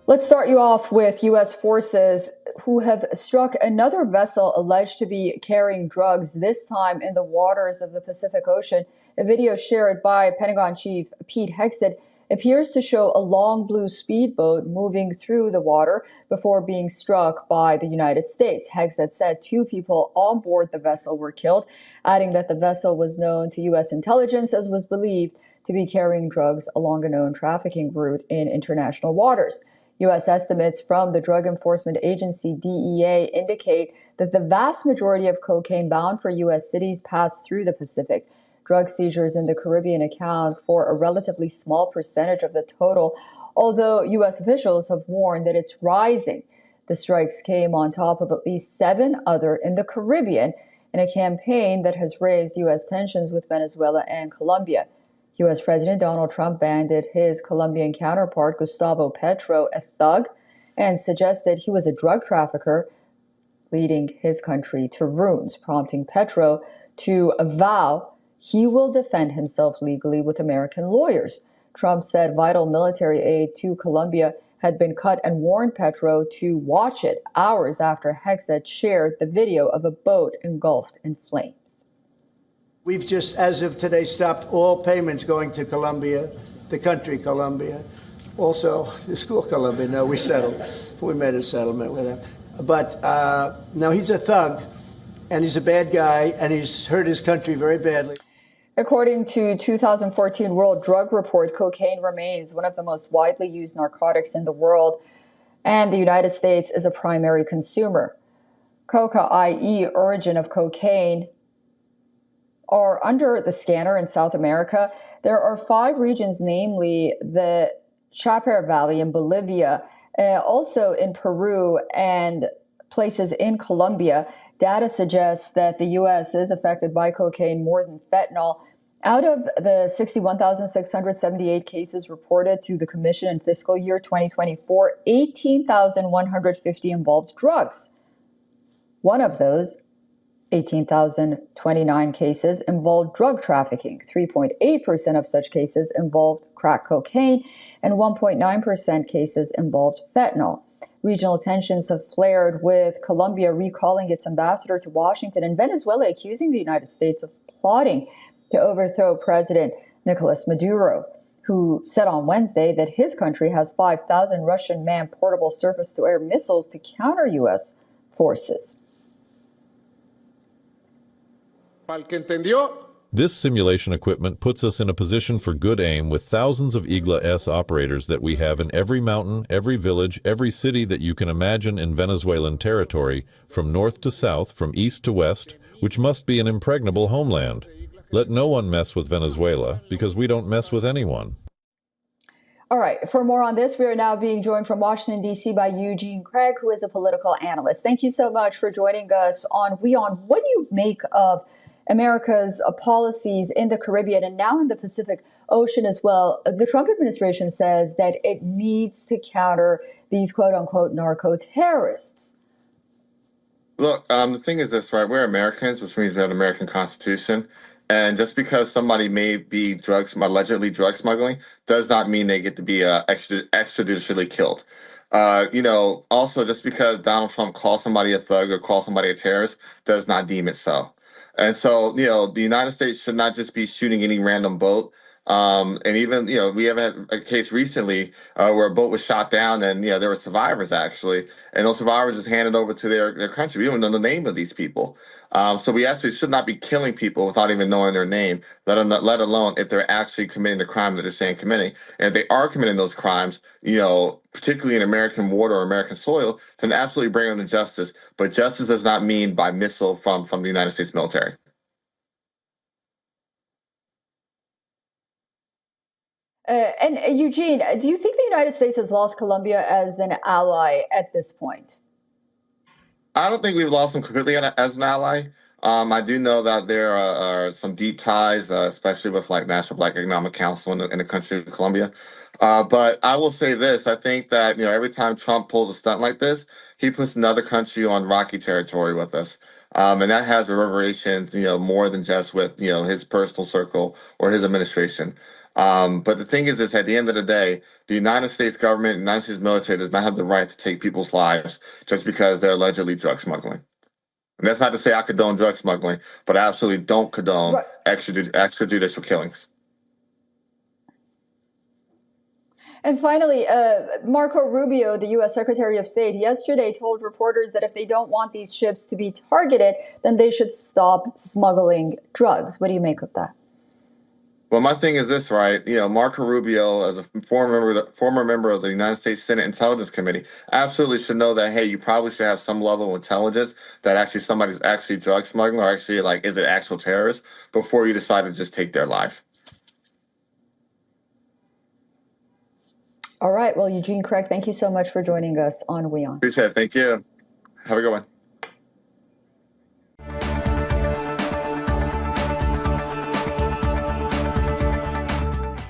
Let's start you off with U.S. forces who have struck another vessel alleged to be carrying drugs, this time in the waters of the Pacific Ocean. A video shared by Pentagon Chief Pete Hegseth appears to show a long blue speedboat moving through the water before being struck by the United States. Hegseth said 2 people on board the vessel were killed, adding that the vessel was known to U.S. intelligence as was believed to be carrying drugs along a known trafficking route in international waters. U.S. estimates from the Drug Enforcement Agency, DEA, indicate that the vast majority of cocaine bound for U.S. cities pass through the Pacific. Drug seizures in the Caribbean account for a relatively small percentage of the total, although U.S. officials have warned that it's rising. The strikes came on top of at least 7 other in the Caribbean in a campaign that has raised U.S. tensions with Venezuela and Colombia. U.S. President Donald Trump banded his Colombian counterpart, Gustavo Petro, a thug, and suggested he was a drug trafficker, leading his country to ruins, prompting Petro to vow he will defend himself legally with American lawyers. Trump said vital military aid to Colombia had been cut and warned Petro to watch it hours after Hegseth shared the video of a boat engulfed in flames. We've just, as of today, stopped all payments going to Colombia, the country Colombia. Also, the school Colombia. No, we settled. We made a settlement with him. But no, he's a thug, and he's a bad guy, and he's hurt his country very badly. According to 2014 World Drug Report, cocaine remains one of the most widely used narcotics in the world, and the United States is a primary consumer. Coca, i.e., origin of cocaine, are under the scanner in South America. There are 5 regions, namely the Chapare Valley in Bolivia, also in Peru, and places in Colombia. Data suggests that the U.S. is affected by cocaine more than fentanyl. Out of the 61,678 cases reported to the Commission in fiscal year 2024, 18,150 involved drugs. One of those 18,029 cases involved drug trafficking. 3.8% of such cases involved crack cocaine, and 1.9% cases involved fentanyl. Regional tensions have flared, with Colombia recalling its ambassador to Washington and Venezuela accusing the United States of plotting to overthrow President Nicolas Maduro, who said on Wednesday that his country has 5,000 Russian manned portable surface-to-air missiles to counter U.S. forces. This simulation equipment puts us in a position for good aim with thousands of IGLA-S operators that we have in every mountain, every village, every city that you can imagine in Venezuelan territory, from north to south, from east to west, which must be an impregnable homeland. Let no one mess with Venezuela, because we don't mess with anyone. All right, for more on this, we are now being joined from Washington, D.C. by Eugene Craig, who is a political analyst. Thank you so much for joining us on WION. What do you make of America's policies in the Caribbean and now in the Pacific Ocean as well? The Trump administration says that it needs to counter these quote-unquote narco-terrorists. Look, the thing is this, right? We're Americans, which means we have an American Constitution. And just because somebody may be allegedly drug smuggling, does not mean they get to be extrajudicially killed. Also, just because Donald Trump calls somebody a thug or calls somebody a terrorist does not deem it so. And so, the United States should not just be shooting any random boat. And even, we have had a case recently where a boat was shot down and, there were survivors actually. And those survivors just handed over to their country. We don't know the name of these people. So we actually should not be killing people without even knowing their name, let alone if they're actually committing the crime that they're saying committing. And if they are committing those crimes, particularly in American water or American soil, then absolutely bring them to justice. But justice does not mean by missile from the United States military. And Eugene, do you think the United States has lost Colombia as an ally at this point? I don't think we've lost them completely as an ally. I do know that there are some deep ties, especially with like National Black Economic Council in the country of Colombia. But I will say this: I think that every time Trump pulls a stunt like this, he puts another country on rocky territory with us, and that has reverberations, more than just with his personal circle or his administration. But the thing is this, at the end of the day, the United States government, the United States military does not have the right to take people's lives just because they're allegedly drug smuggling. And that's not to say I condone drug smuggling, but I absolutely don't condone Right. extrajudicial killings. And finally, Marco Rubio, the U.S. Secretary of State, yesterday told reporters that if they don't want these ships to be targeted, then they should stop smuggling drugs. What do you make of that? Well, my thing is this, right? Marco Rubio, as a former member of the United States Senate Intelligence Committee, absolutely should know that, hey, you probably should have some level of intelligence that actually somebody's actually drug smuggling or actually, like, is it actual terrorist before you decide to just take their life. All right. Well, Eugene Craig, thank you so much for joining us on WION. Appreciate it. Thank you. Have a good one.